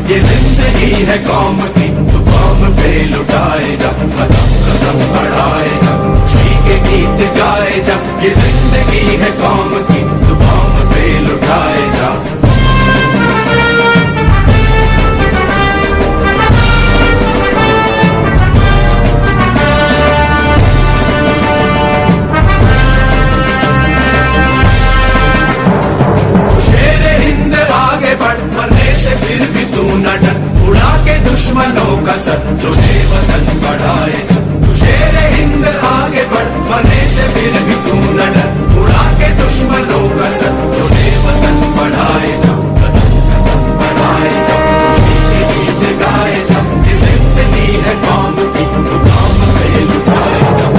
ये जिंदगी है कौम की, तू कौम पे लुटाए जा, कदम कदम बढ़ाए जा, खुशी के गीत गाए जा। ये जिंदगी है कौम की, तू कौम पे लुटाए जा। दुश्मनों का सर जो वतन बढ़ाए, तू शेर हिंद आगे बढ़, मरने से फिर भी तू न डर। उड़ा के दुश्मनों का सर जो वतन बढ़ाए जा, कदम कदम बढ़ाए जा, खुशी के गीत गाए जा। ये जिंदगी है कौम की, तू कौम पे लुटाए जा।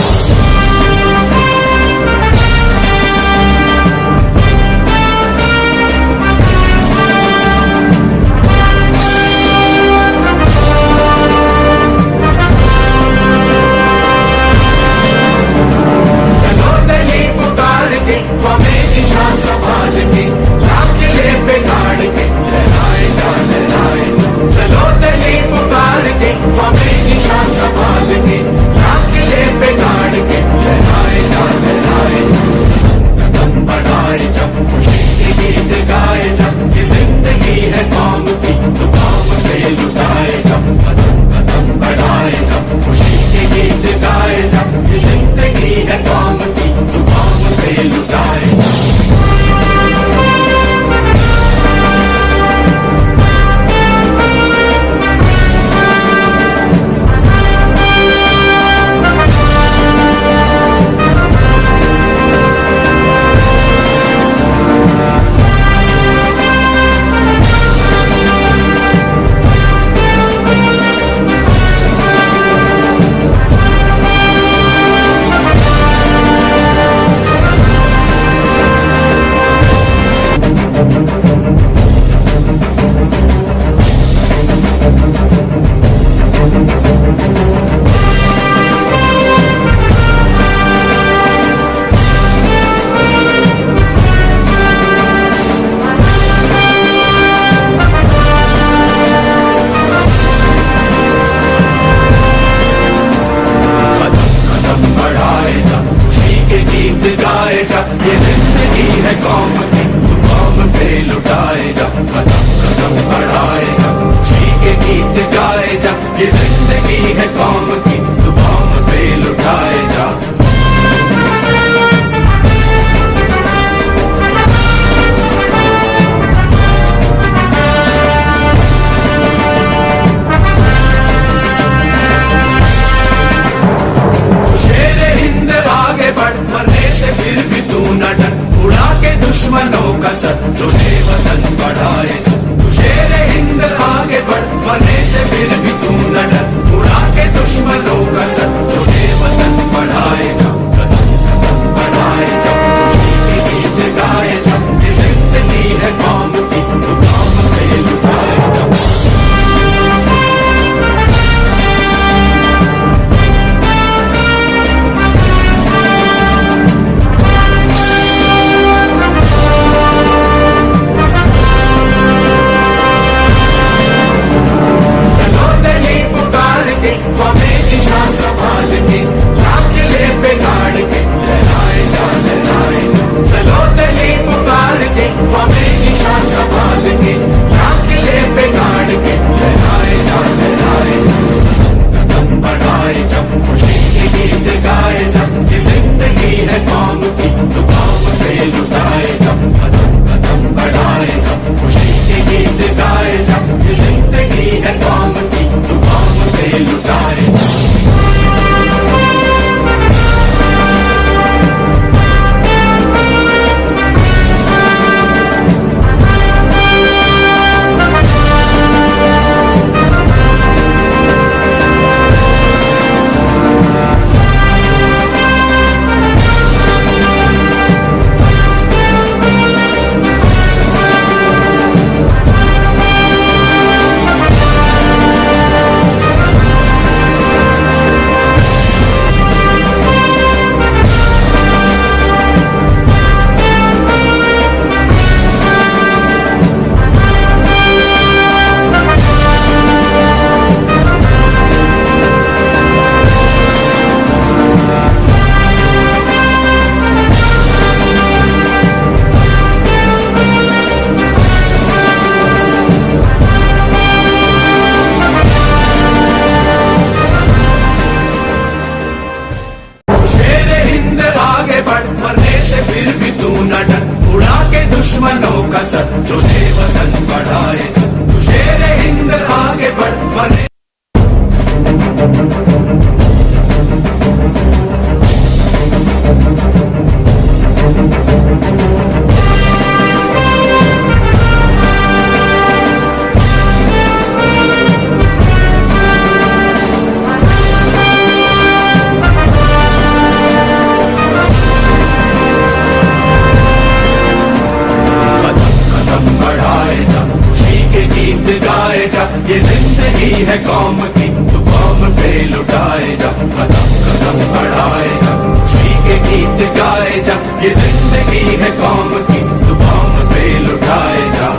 ये जिंदगी है कौम की, तू कौम पे लुटाए जा, कदम कदम बढ़ाए जा, खुशी के गीत गाए जा। ये जिंदगी है कौम की, तू कौम पे लुटाए जा।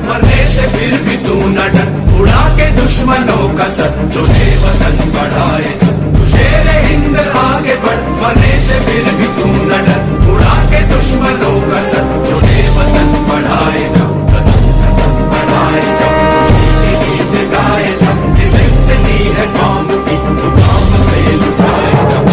मरने से फिर भी तू न डर, उड़ा के दुश्मनों का सर, जो ये वतन बढ़ाए जा। तू शेर हिंद आगे बढ़, मरने से फिर भी तू न डर, उड़ा के दुश्मनों का सर, जो ये वतन बढ़ाए जा। कदम कदम बढ़ाए जा, खुशी के गीत गाए जा। ये जिंदगी है कौम की, तू कौम पे लुटाए जा।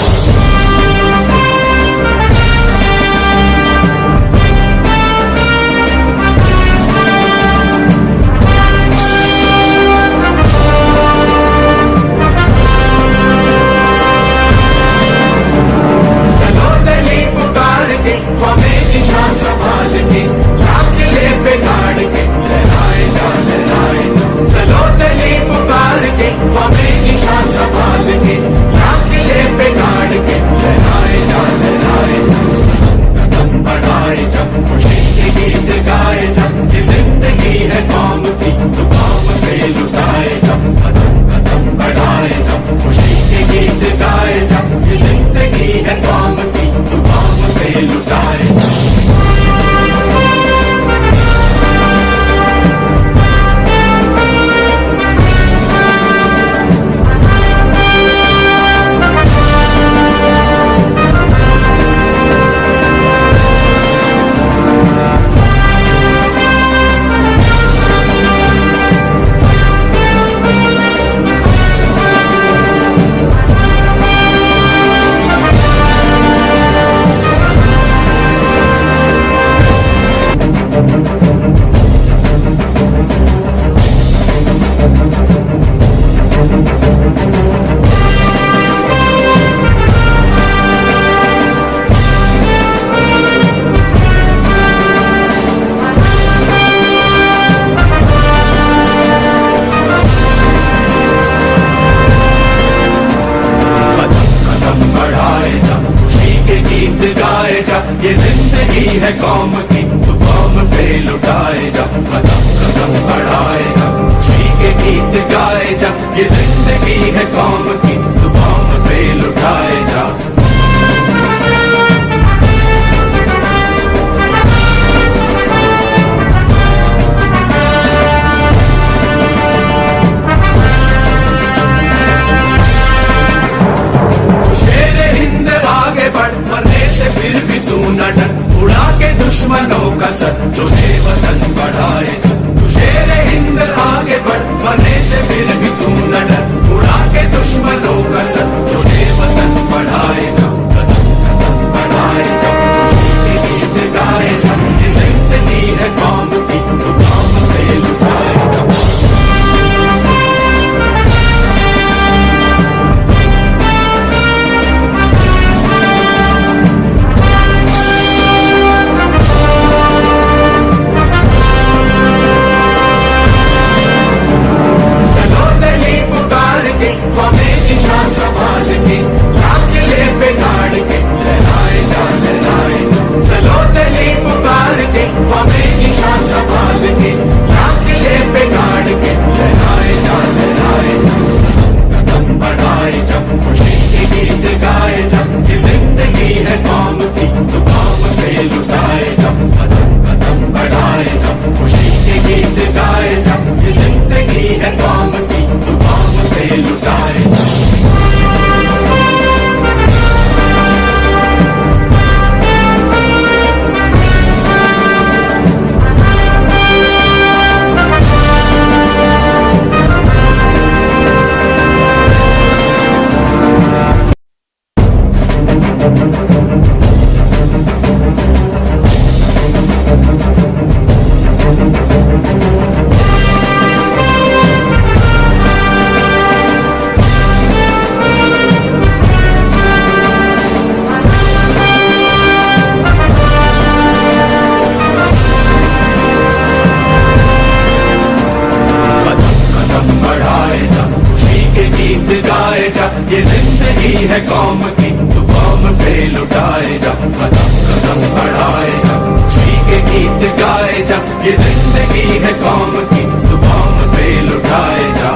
कौम की तू कौम पे लुटाए जा, कदम कदम बढ़ाए जा, खुशी के गीत गाए जा, ये जिंदगी है कौम की तू कौम पे लुटाए जा।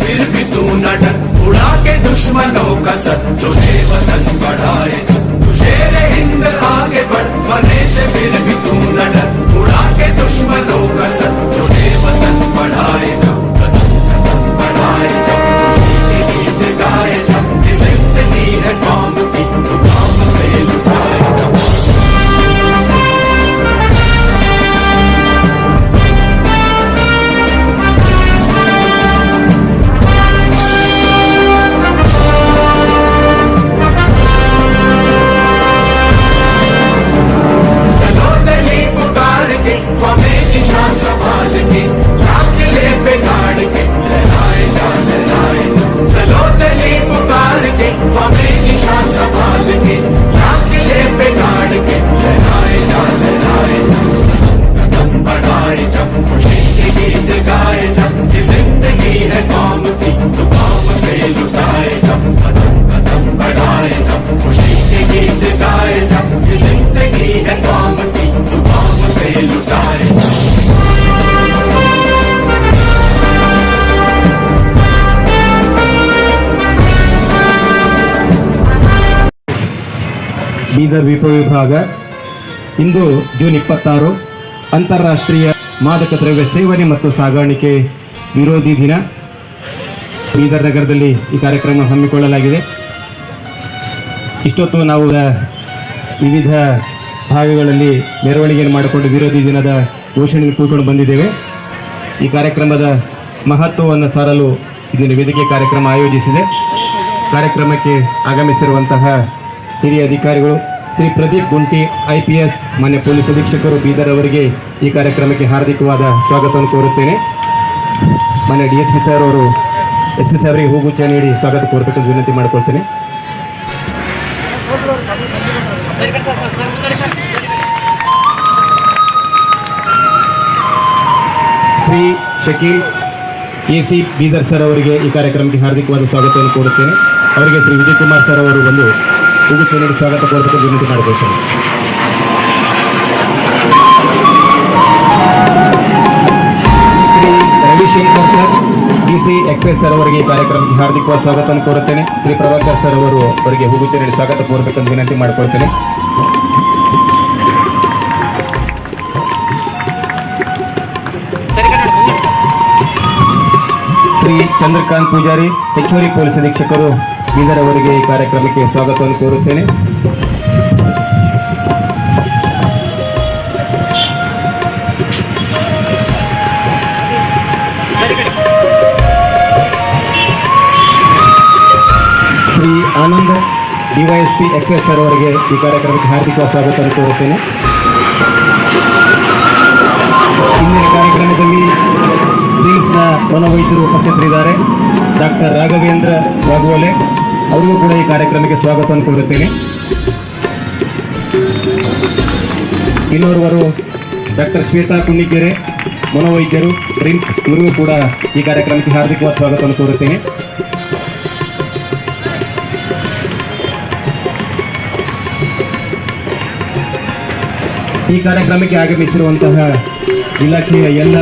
फिर भी तू न डर, उड़ा के दुश्मनों का सर, जो है वतन बढ़ाए जा, तू शेर हिंद आगे बढ़, मरने से फिर भी तू न डर, उड़ा के दुश्मनों का सर, जो है वतन बढ़ाए जा, कदम कदम बढ़ाए जा, खुशी के गीत गाए जा, ये जिंदगी है कौम की तू कौम पे लुटाए जा। ಬೀದರ್ ವಿಭಾಗ ಇಂದು ಜೂನ್ 26 ಅಂತಾರಾಷ್ಟ್ರೀಯ ಮಾದಕ ದ್ರವ್ಯ ಸೇವನೆ ಮತ್ತು ಸಾಗಾಣಿಕೆ ವಿರೋಧಿ ದಿನ. ಬೀದರ್ ನಗರದಲ್ಲಿ ಈ ಕಾರ್ಯಕ್ರಮ ಹಮ್ಮಿಕೊಳ್ಳಲಾಗಿದೆ. ಇಷ್ಟೊತ್ತು ನಾವು ವಿವಿಧ ಭಾಗಗಳಲ್ಲಿ ಮೆರವಣಿಗೆಯನ್ನು ಮಾಡಿಕೊಂಡು ವಿರೋಧಿ ದಿನದ ಘೋಷಣೆ ಕೂತ್ಕೊಂಡು ಬಂದಿದ್ದೇವೆ. ಈ ಕಾರ್ಯಕ್ರಮದ ಮಹತ್ವವನ್ನು ಸಾರಲು ಇದನ್ನು ವೇದಿಕೆ ಕಾರ್ಯಕ್ರಮ ಆಯೋಜಿಸಿದೆ. ಕಾರ್ಯಕ್ರಮಕ್ಕೆ ಆಗಮಿಸಿರುವಂತಹ ಹಿರಿಯ ಅಧಿಕಾರಿಗಳು ಶ್ರೀ ಪ್ರದೀಪ್ ಗುಂಟಿ IPS ಮಾನ್ಯ ಪೊಲೀಸ್ ಅಧೀಕ್ಷಕರು ಬೀದರ್ ಅವರಿಗೆ ಈ ಕಾರ್ಯಕ್ರಮಕ್ಕೆ ಹಾರ್ದಿಕವಾದ ಸ್ವಾಗತವನ್ನು ಕೋರುತ್ತೇನೆ. ಮಾನ್ಯ DSP ಸರ್ ಅವರು SP ಸಾಹೇಬರಿಗೆ ಹೂಗುಚ್ಛ ನೀಡಿ ಸ್ವಾಗತ ಕೋರಬೇಕೆಂದು ವಿನಂತಿ ಮಾಡಿಕೊಳ್ತೇನೆ. ಶ್ರೀ ಶಕೀಲ್ AC ಬೀದರ್ ಸರ್ ಅವರಿಗೆ ಈ ಕಾರ್ಯಕ್ರಮಕ್ಕೆ ಹಾರ್ದಿಕವಾದ ಸ್ವಾಗತವನ್ನು ಕೋರುತ್ತೇನೆ. ಅವರಿಗೆ ಶ್ರೀ ವಿಜಯ್ ಕುಮಾರ್ ಸರ್ ಅವರು ಒಂದು ಹೂಗುಚ್ಛ ನೀಡಿ ಸ್ವಾಗತ ಕೋರಬೇಕೆಂದು ವಿನಂತಿ ಮಾಡಿಕೊಳ್ತೇನೆ. Shri Ravishankar sir DC excise sir ಅವರಿಗೆ ಈ ಕಾರ್ಯಕ್ರಮಕ್ಕೆ ಹಾರ್ದಿಕವಾದ ಸ್ವಾಗತವನ್ನು ಕೋರುತ್ತೇನೆ. ಶ್ರೀ ಪ್ರಭಾಕರ್ ಸರ್ ಅವರು ಅವರಿಗೆ ಹೂಗುಚ್ಛ ನೀಡಿ ಸ್ವಾಗತ ಕೋರಬೇಕೆಂದು ವಿನಂತಿ ಮಾಡಿಕೊಳ್ತೇನೆ. ಶ್ರೀ ಚಂದ್ರಕಾಂತ್ ಪೂಜಾರಿ ಹೆಚ್ಚುವರಿ ಪೊಲೀಸ್ ಅಧೀಕ್ಷಕರು ಬೀದರ್ ಅವರಿಗೆ ಈ ಕಾರ್ಯಕ್ರಮಕ್ಕೆ ಸ್ವಾಗತವನ್ನು ಕೋರುತ್ತೇನೆ. Shri Anand DYSP excise sir ಅವರಿಗೆ ಈ ಕಾರ್ಯಕ್ರಮಕ್ಕೆ ಹಾರ್ದಿಕ ಸ್ವಾಗತವನ್ನು ಕೋರುತ್ತೇನೆ. ಇಂದಿನ ಕಾರ್ಯಕ್ರಮದಲ್ಲಿ ಸಿಮ್ಸ್ನ ಮನೋವೈದ್ಯರು ಉಪಸ್ಥಿತರಿದ್ದಾರೆ. ಡಾಕ್ಟರ್ ರಾಘವೇಂದ್ರ ವಾಘೋಲೆ ಅವರಿಗೂ ಕೂಡ ಈ ಕಾರ್ಯಕ್ರಮಕ್ಕೆ ಸ್ವಾಗತವನ್ನು ಕೋರುತ್ತೇನೆ. ಇನ್ನೋರ್ವರು ಡಾಕ್ಟರ್ ಶ್ವೇತಾ ಕುನ್ನಿಕೆರೆ ಮನೋವೈದ್ಯರು ರಿಮ್ಸ್, ಇವರಿಗೂ ಕೂಡ ಈ ಕಾರ್ಯಕ್ರಮಕ್ಕೆ ಹಾರ್ದಿಕವಾದ ಸ್ವಾಗತವನ್ನು ಕೋರುತ್ತೇನೆ. ಈ ಕಾರ್ಯಕ್ರಮಕ್ಕೆ ಆಗಮಿಸಿರುವಂತಹ ಇಲಾಖೆಯ ಎಲ್ಲ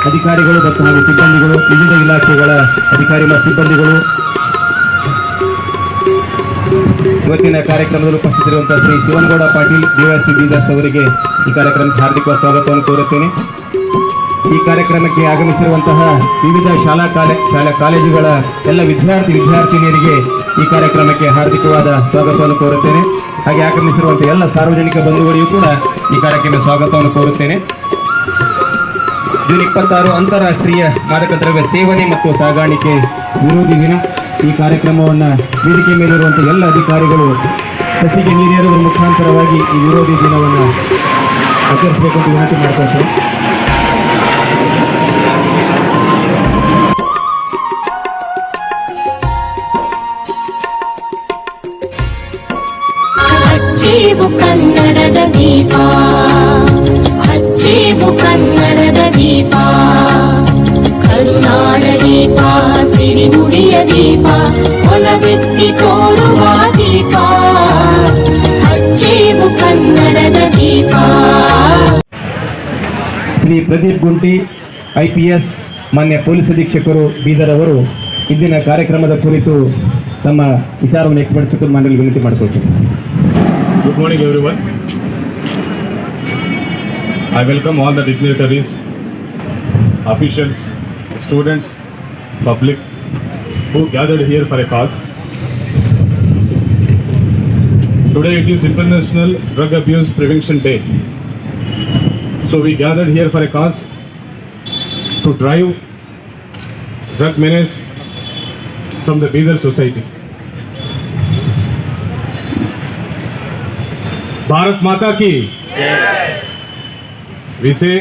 ಅಧಿಕಾರಿಗಳು ಮತ್ತು ಹಾಗೂ ಸಿಬ್ಬಂದಿಗಳು, ವಿವಿಧ ಇಲಾಖೆಗಳ ಅಧಿಕಾರಿ ಮತ್ತು ಸಿಬ್ಬಂದಿಗಳು, ಇವತ್ತಿನ ಕಾರ್ಯಕ್ರಮದಲ್ಲಿ ಉಪಸ್ಥಿತರಿರುವಂತಹ ಶ್ರೀ ಶಿವನಗೌಡ ಪಾಟೀಲ್ DYSP ಬೀದರ್ ಅವರಿಗೆ ಈ ಕಾರ್ಯಕ್ರಮಕ್ಕೆ ಹಾರ್ದಿಕವಾದ ಸ್ವಾಗತವನ್ನು ಕೋರುತ್ತೇನೆ. ಈ ಕಾರ್ಯಕ್ರಮಕ್ಕೆ ಆಗಮಿಸಿರುವಂತಹ ವಿವಿಧ ಶಾಲಾ ಕಾಲೇಜುಗಳ ಎಲ್ಲ ವಿದ್ಯಾರ್ಥಿನಿಯರಿಗೆ ಈ ಕಾರ್ಯಕ್ರಮಕ್ಕೆ ಹಾರ್ದಿಕವಾದ ಸ್ವಾಗತವನ್ನು ಕೋರುತ್ತೇನೆ. ಹಾಗೆ ಆಗಮಿಸಿರುವಂತಹ ಎಲ್ಲ ಸಾರ್ವಜನಿಕ ಬಂಧುಗಳಿಗೂ ಕೂಡ ಈ ಕಾರ್ಯಕ್ರಮಕ್ಕೆ ಸ್ವಾಗತವನ್ನು ಕೋರುತ್ತೇನೆ. ಜೂನ್ 26 ಅಂತಾರಾಷ್ಟ್ರೀಯ ಮಾದಕ ದ್ರವ್ಯ ಸೇವನೆ ಮತ್ತು ಸಾಗಾಣಿಕೆ ವಿರೋಧಿ ದಿನ. ಈ ಕಾರ್ಯಕ್ರಮವನ್ನು ವೇದಿಕೆ ಮೇಲಿರುವಂತಹ ಎಲ್ಲ ಅಧಿಕಾರಿಗಳು ಸಸಿಗೆ ನೀರೇರುವುದರ ಮುಖಾಂತರವಾಗಿ ಈ ವಿರೋಧಿ ದಿನವನ್ನು ಆಚರಿಸಬೇಕು ಅಂತ ವಿನಂತಿ ಮಾಡ್ಕೊಳ್ತೇವೆ. ಒಲವೆತ್ತಿ ತೋರುವ ದೀಪ ಹಚ್ಚೇವು ಕನ್ನಡದ ದೀಪ. ಶ್ರೀ ಪ್ರದೀಪ್ ಗುಂಟಿ IPS ಮಾನ್ಯ ಪೊಲೀಸ್ ಅಧೀಕ್ಷಕರು ಬೀದರ್ ಅವರು ಇಂದಿನ ಕಾರ್ಯಕ್ರಮದ ಕುರಿತು ತಮ್ಮ ವಿಚಾರವನ್ನು ವ್ಯಕ್ತಪಡಿಸಲು ಮಾಡಲು ವಿನಂತಿ ಮಾಡಿಕೊಳ್ತೀನಿ. Good morning everyone. I welcome all the dignitaries, officials, students, public who gathered here for a cause. Today it is International Drug Abuse Prevention Day. So we gathered here for a cause to drive drug menace from the Bidar society. Bharat माता की we say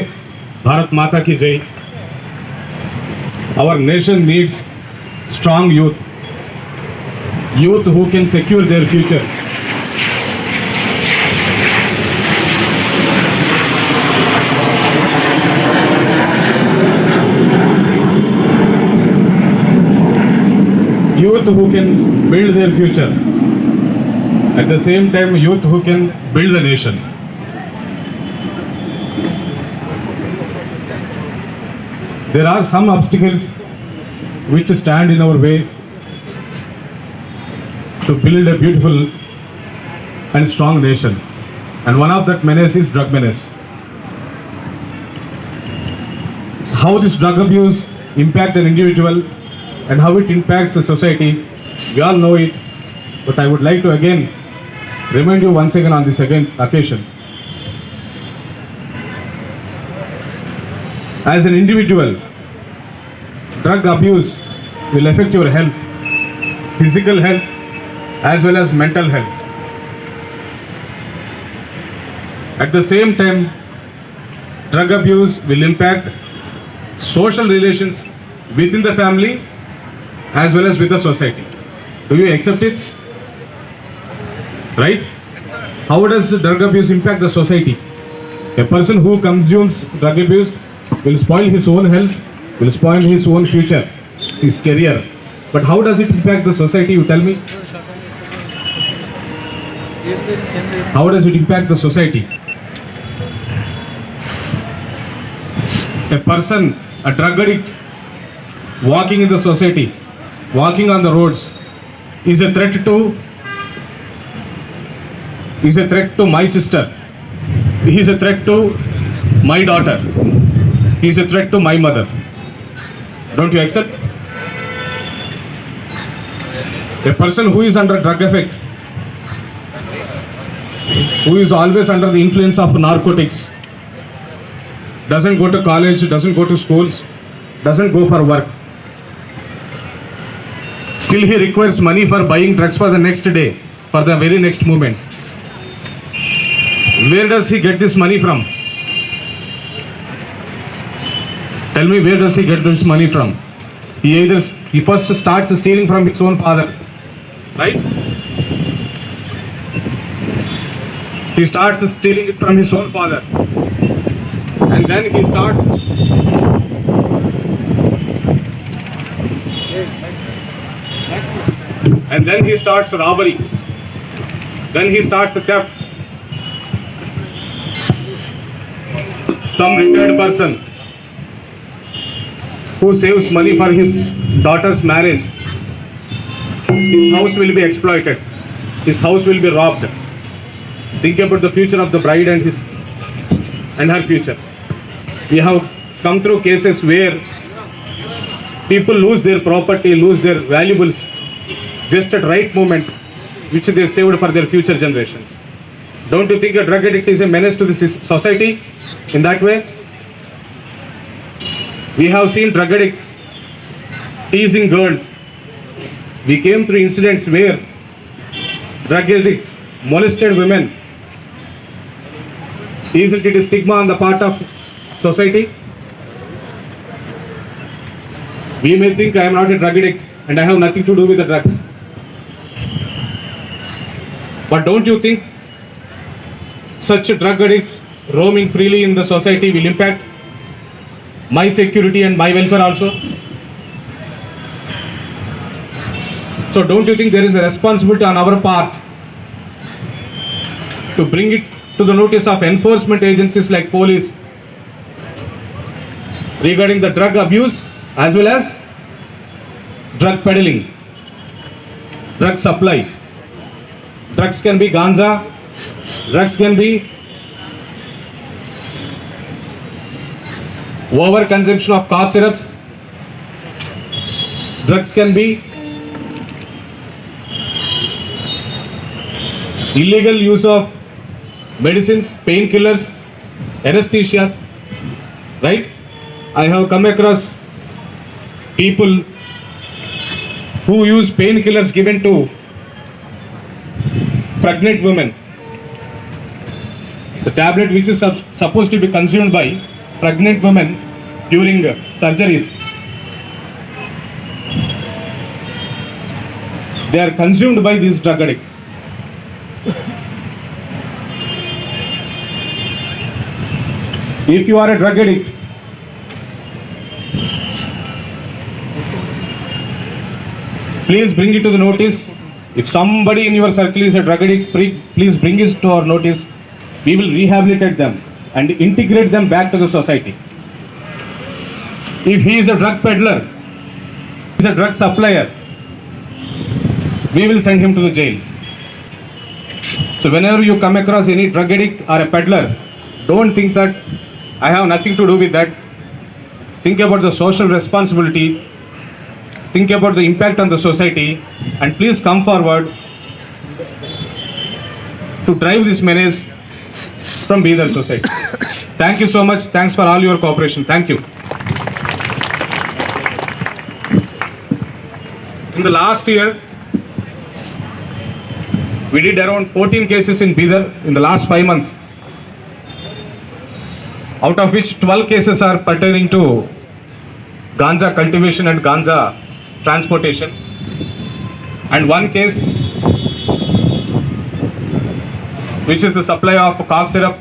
Bharat Mata ki Jai. Our nation needs strong youth who can secure their future. Youth who can build their future. At the same time, youth who can build the nation. There are some obstacles which stand in our way to build a beautiful and strong nation. And one of that menace is drug menace. How this drug abuse impacts an individual and how it impacts the society, we all know it. But I would like to again remind you once again on this occasion. As an individual, drug abuse will affect your health, physical health as well as mental health. At the same time, drug abuse will impact social relations within the family as well as with the society. Do you accept it? Right? How does drug abuse impact the society? A person who consumes drug abuse will spoil his own health, will spoil his own future, his career. But how does it impact the society, you tell me? How does it impact the society? A person, a drug addict, walking in the society, walking on the roads, is a threat to my sister. He is a threat to my daughter. He is a threat to my mother. Don't you accept? A person who is under drug effect, who is always under the influence of narcotics, doesn't go to college, doesn't go to schools, doesn't go for work. Still he requires money for buying drugs for the next day, for the very next moment. Where does he get this money from? Tell me, where does he get this money from? He first starts stealing from his own father, right? He starts stealing it from his own father, and then he starts robbery, then he starts theft. Some retired person who saves money for his daughter's marriage, his house will be exploited, his house will be robbed. Think about the future of the bride and her future. We have come through cases where people lose their property, lose their valuables just at right moment which they saved for their future generations. Don't you think a drug addict is a menace to the society in that way? We have seen drug addicts teasing girls. We came through incidents where drug addicts molested women. Isn't it a stigma on the part of society? We may think I am not a drug addict and I have nothing to do with the drugs. But don't you think such drug addicts roaming freely in the society will impact my security and my welfare also? So don't you think there is a responsibility on our part to bring it to the notice of enforcement agencies like police regarding the drug abuse as well as drug peddling, drug supply. Drugs can be ganja, drugs can be overconsumption of cough syrups, drugs can be illegal use of medicines, painkillers, anesthesia, right? I have come across people who use painkillers given to pregnant women. The tablet which is supposed to be consumed by pregnant women during surgeries, they are consumed by these drug addicts. If you are a drug addict, please bring it to the notice. If somebody in your circle is a drug addict, please bring it to our notice. We will rehabilitate them and integrate them back to the society. If he is a drug peddler, he is a drug supplier, we will send him to the jail. So whenever you come across any drug addict or a peddler, don't think that I have nothing to do with that. Think about the social responsibility. Think about the impact on the society, and please come forward to drive this menace from Bidar society. Thank you so much. Thanks for all your cooperation. Thank you. In the last year, we did around 14 cases in Bidar in the last 5 months, out of which 12 cases are pertaining to ganja cultivation and ganja transportation, and 1 case which is the supply of cough syrup,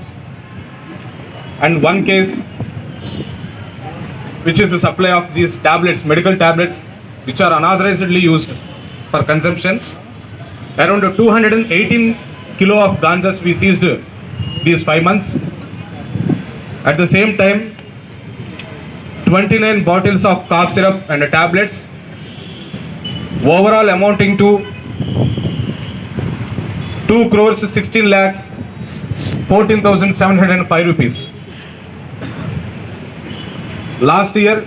and 1 case which is the supply of these tablets, medical tablets, which are unauthorizedly used for consumption. Around 218 kilo of ganjas we seized these 5 months. At the same time, 29 bottles of cough syrup and tablets, overall amounting to 2 crores 16 lakhs 14,705 rupees. Last year,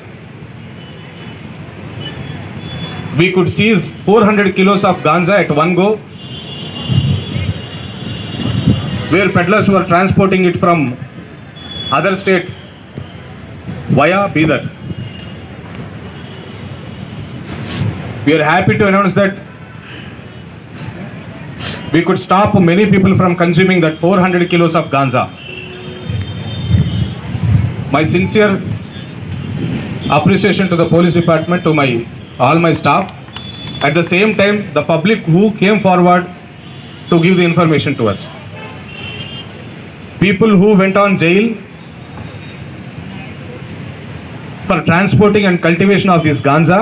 we could seize 400 kilos of ganja at one go, where peddlers were transporting it from other state via Bidar. We are happy to announce that we could stop many people from consuming that 400 kilos of ganja. My sincere appreciation to the police department, to all my staff. At the same time, the public who came forward to give the information to us. People who went on jail for transporting and cultivation of this ganja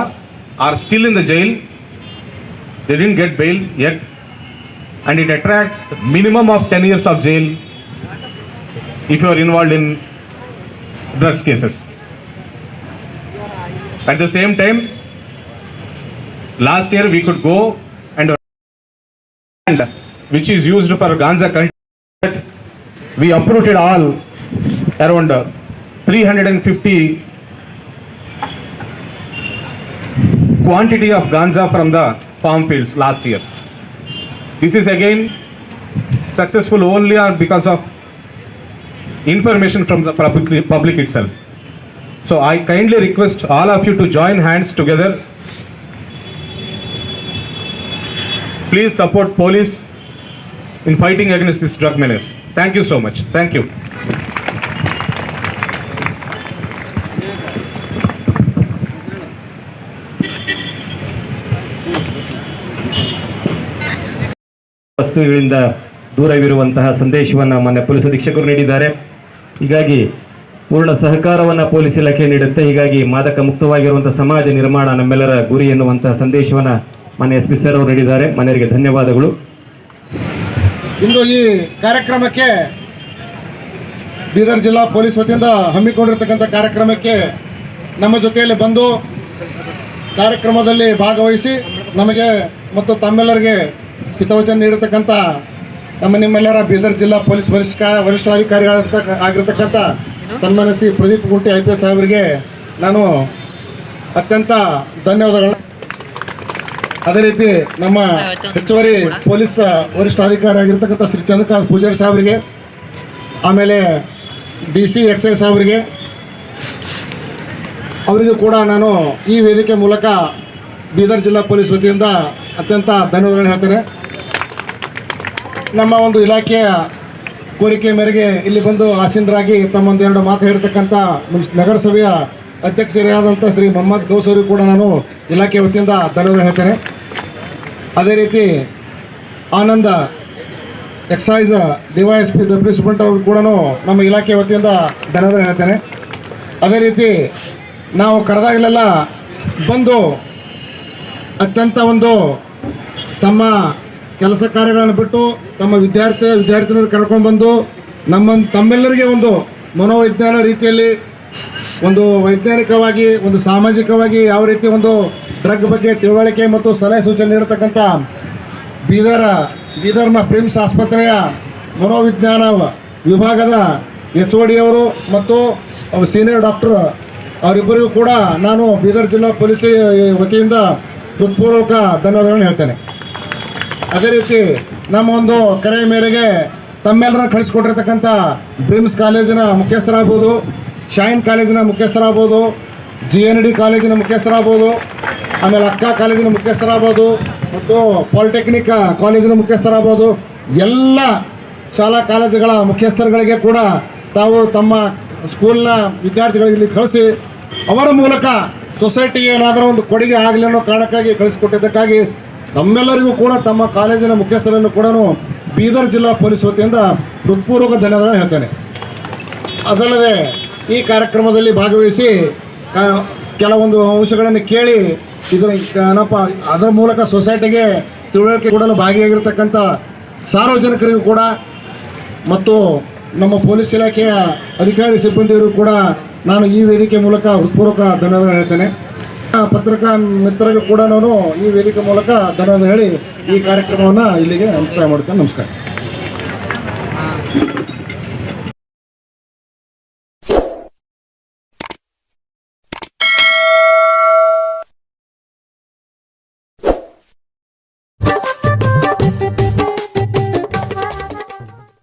are still in the jail. They didn't get bail yet, and it attracts minimum of 10 years of jail if you are involved in drugs cases. At the same time, last year we could go and which is used for ganja cultivation, we uprooted all around 350 quantity of ganja from the farm fields last year. This is again successful only because of information from the public itself. So I kindly request all of you to join hands together. Please support police in fighting against this drug menace. Thank you so much. Thank you. ವಸ್ತುಗಳಿಂದ ದೂರವಿರುವಂತಹ ಸಂದೇಶವನ್ನು ಮಾನ್ಯ police ಅಧೀಕ್ಷಕರು ನೀಡಿದ್ದಾರೆ. ಹೀಗಾಗಿ ಪೂರ್ಣ ಸಹಕಾರವನ್ನು police ಇಲಾಖೆ ನೀಡುತ್ತೆ. ಹೀಗಾಗಿ ಮಾದಕ ಮುಕ್ತವಾಗಿರುವಂತಹ ಸಮಾಜ ನಿರ್ಮಾಣ ನಮ್ಮೆಲ್ಲರ ಗುರಿ ಎನ್ನುವಂತಹ ಸಂದೇಶವನ್ನು ಮಾನ್ಯ SP ಸರ್ ಅವರು ನೀಡಿದ್ದಾರೆ. ಮನೆಯವರಿಗೆ ಧನ್ಯವಾದಗಳು. ಇಂದು ಈ ಕಾರ್ಯಕ್ರಮಕ್ಕೆ ಬೀದರ್ ಜಿಲ್ಲಾ ಪೊಲೀಸ್ ವತಿಯಿಂದ ಹಮ್ಮಿಕೊಂಡಿರ್ತಕ್ಕಂಥ ಕಾರ್ಯಕ್ರಮಕ್ಕೆ ನಮ್ಮ ಜೊತೆಯಲ್ಲಿ ಬಂದು ಕಾರ್ಯಕ್ರಮದಲ್ಲಿ ಭಾಗವಹಿಸಿ ನಮಗೆ ಮತ್ತು ತಮ್ಮೆಲ್ಲರಿಗೆ ಹಿತವಚನ ನೀಡಿರ್ತಕ್ಕಂಥ ನಿಮ್ಮೆಲ್ಲರ ಬೀದರ್ ಜಿಲ್ಲಾ ಪೊಲೀಸ್ ವರಿಷ್ಠಾಧಿಕಾರಿಗಳಾಗಿರ್ತಕ್ಕಂಥ ಸನ್ಮಾನ್ಯ ಶ್ರೀ ಪ್ರದೀಪ್ ಗುಂಟಿ IPS ಸಾಹೇಬರಿಗೆ ನಾನು ಅತ್ಯಂತ ಧನ್ಯವಾದಗಳು. ಅದೇ ರೀತಿ ನಮ್ಮ ಹೆಚ್ಚುವರಿ ಪೊಲೀಸ್ ವರಿಷ್ಠಾಧಿಕಾರಿ ಆಗಿರ್ತಕ್ಕಂಥ ಶ್ರೀ ಚಂದ್ರಕಾಂತ್ ಪೂಜಾರಿ ಸಾಹೇಬರಿಗೆ, ಆಮೇಲೆ DC ಎಕ್ಸೈಸ್ ಸಾಹೇಬರಿಗೆ, ಅವರಿಗೂ ಕೂಡ ನಾನು ಈ ವೇದಿಕೆ ಮೂಲಕ ಬೀದರ್ ಜಿಲ್ಲಾ ಪೊಲೀಸ್ ವತಿಯಿಂದ ಅತ್ಯಂತ ಧನ್ಯವಾದಗಳನ್ನು ಹೇಳ್ತೇನೆ. ನಮ್ಮ ಒಂದು ಇಲಾಖೆಯ ಕೋರಿಕೆ ಮೇರೆಗೆ ಇಲ್ಲಿ ಬಂದು ಆಸೀನರಾಗಿ ತಮ್ಮೊಂದೆರಡು ಮಾತು ಹೇಳ್ತಕ್ಕಂಥ ನಗರಸಭೆಯ ಅಧ್ಯಕ್ಷರಾದಂಥ ಶ್ರೀ ಮೊಹಮ್ಮದ್ ಗೌಸ್ ಅವರಿಗೂ ಕೂಡ ನಾನು ಇಲಾಖೆ ವತಿಯಿಂದ ಧನ್ಯವಾದ ಹೇಳ್ತೇನೆ. ಅದೇ ರೀತಿ ಆನಂದ ಎಕ್ಸೈಸ್ DYSP ಡೆಪ್ಯೂಟಿ ಸೂಪರಿಂಟೆಂಡೆಂಟ್ ಅವರು ಕೂಡ ನಮ್ಮ ಇಲಾಖೆ ವತಿಯಿಂದ ಧನ್ಯವಾದ ಹೇಳ್ತೇನೆ. ಅದೇ ರೀತಿ ನಾವು ಕರೆದಾಗಲೆಲ್ಲ ಬಂದು ಅತ್ಯಂತ ಒಂದು ತಮ್ಮ ಕೆಲಸ ಕಾರ್ಯಗಳನ್ನು ಬಿಟ್ಟು ತಮ್ಮ ವಿದ್ಯಾರ್ಥಿಗಳನ್ನು ಕರ್ಕೊಂಡ್ಬಂದು ತಮ್ಮೆಲ್ಲರಿಗೆ ಒಂದು ಮನೋವಿಜ್ಞಾನ ರೀತಿಯಲ್ಲಿ ಒಂದು ವೈಜ್ಞಾನಿಕವಾಗಿ ಒಂದು ಸಾಮಾಜಿಕವಾಗಿ ಯಾವ ರೀತಿ ಒಂದು ಡ್ರಗ್ ಬಗ್ಗೆ ತಿಳುವಳಿಕೆ ಮತ್ತು ಸಲಹೆ ಸೂಚನೆ ನೀಡತಕ್ಕಂಥ ಬೀದರ್ನ ಪ್ರಿಮ್ಸ್ ಆಸ್ಪತ್ರೆಯ ಮನೋವಿಜ್ಞಾನ ವಿಭಾಗದ HOD ಅವರು ಮತ್ತು ಸೀನಿಯರ್ ಡಾಕ್ಟರ್ ಅವರಿಬ್ಬರಿಗೂ ಕೂಡ ನಾನು ಬೀದರ್ ಜಿಲ್ಲಾ ಪೊಲೀಸ್ ವತಿಯಿಂದ ಹೃತ್ಪೂರ್ವಕ ಧನ್ಯವಾದಗಳನ್ನು ಹೇಳ್ತೇನೆ. ಅದೇ ರೀತಿ ನಮ್ಮ ಒಂದು ಕರೆ ಮೇರೆಗೆ ತಮ್ಮೆಲ್ಲರ ಕಳಿಸ್ಕೊಟ್ಟಿರ್ತಕ್ಕಂಥ ಬ್ರಿಮ್ಸ್ ಕಾಲೇಜಿನ ಮುಖ್ಯಸ್ಥರಾಗ್ಬೋದು, ಶೈನ್ ಕಾಲೇಜಿನ ಮುಖ್ಯಸ್ಥರಾಗ್ಬೋದು, GND ಕಾಲೇಜಿನ ಮುಖ್ಯಸ್ಥರಾಗ್ಬೋದು, ಆಮೇಲೆ ಅಕ್ಕ ಕಾಲೇಜಿನ ಮುಖ್ಯಸ್ಥರಾಗ್ಬೋದು ಮತ್ತು ಪಾಲಿಟೆಕ್ನಿಕ್ ಕಾಲೇಜಿನ ಮುಖ್ಯಸ್ಥರಾಗ್ಬೋದು, ಎಲ್ಲ ಶಾಲಾ ಕಾಲೇಜುಗಳ ಮುಖ್ಯಸ್ಥರುಗಳಿಗೆ ಕೂಡ ತಾವು ತಮ್ಮ ಸ್ಕೂಲ್ನ ವಿದ್ಯಾರ್ಥಿಗಳಿಗೆ ಇಲ್ಲಿ ಕಳಿಸಿ ಅವರ ಮೂಲಕ ಸೊಸೈಟಿಗೆ ಏನಾದರೂ ಒಂದು ಕೊಡುಗೆ ಆಗಲಿ ಅನ್ನೋ ಕಾರಣಕ್ಕಾಗಿ ಕಳಿಸಿಕೊಟ್ಟಿದ್ದಕ್ಕಾಗಿ ತಮ್ಮೆಲ್ಲರಿಗೂ ಕೂಡ ತಮ್ಮ ಕಾಲೇಜಿನ ಮುಖ್ಯಸ್ಥರನ್ನು ಕೂಡ ಬೀದರ್ ಜಿಲ್ಲಾ ಪೊಲೀಸ್ ವತಿಯಿಂದ ಹೃತ್ಪೂರ್ವಕ ಧನ್ಯವಾದ ಹೇಳ್ತೇನೆ. ಅದಲ್ಲದೆ ಈ ಕಾರ್ಯಕ್ರಮದಲ್ಲಿ ಭಾಗವಹಿಸಿ ಕೆಲವೊಂದು ಅಂಶಗಳನ್ನು ಕೇಳಿ ಅದರ ಮೂಲಕ ಸೊಸೈಟಿಗೆ ತಿಳುವಳಿಕೆ ಕೊಡಲು ಭಾಗಿಯಾಗಿರ್ತಕ್ಕಂಥ ಸಾರ್ವಜನಿಕರಿಗೂ ಕೂಡ ಮತ್ತು ನಮ್ಮ ಪೊಲೀಸ್ ಇಲಾಖೆಯ ಅಧಿಕಾರಿ ಸಿಬ್ಬಂದಿಯವರು ಕೂಡ ನಾನು ಈ ವೇದಿಕೆ ಮೂಲಕ ಹೃತ್ಪೂರ್ವಕ ಧನ್ಯವಾದ ಹೇಳ್ತೇನೆ. ಪತ್ರಿಕಾ ಮಿತ್ರರಿಗೂ ಕೂಡ ನಾನು ಈ ವೇದಿಕೆ ಮೂಲಕ ಧನ್ಯವಾದ ಹೇಳಿ ಈ ಕಾರ್ಯಕ್ರಮವನ್ನು ಇಲ್ಲಿಗೆ ಮುಕ್ತಾಯ ಮಾಡ್ತೇನೆ. ನಮಸ್ಕಾರ.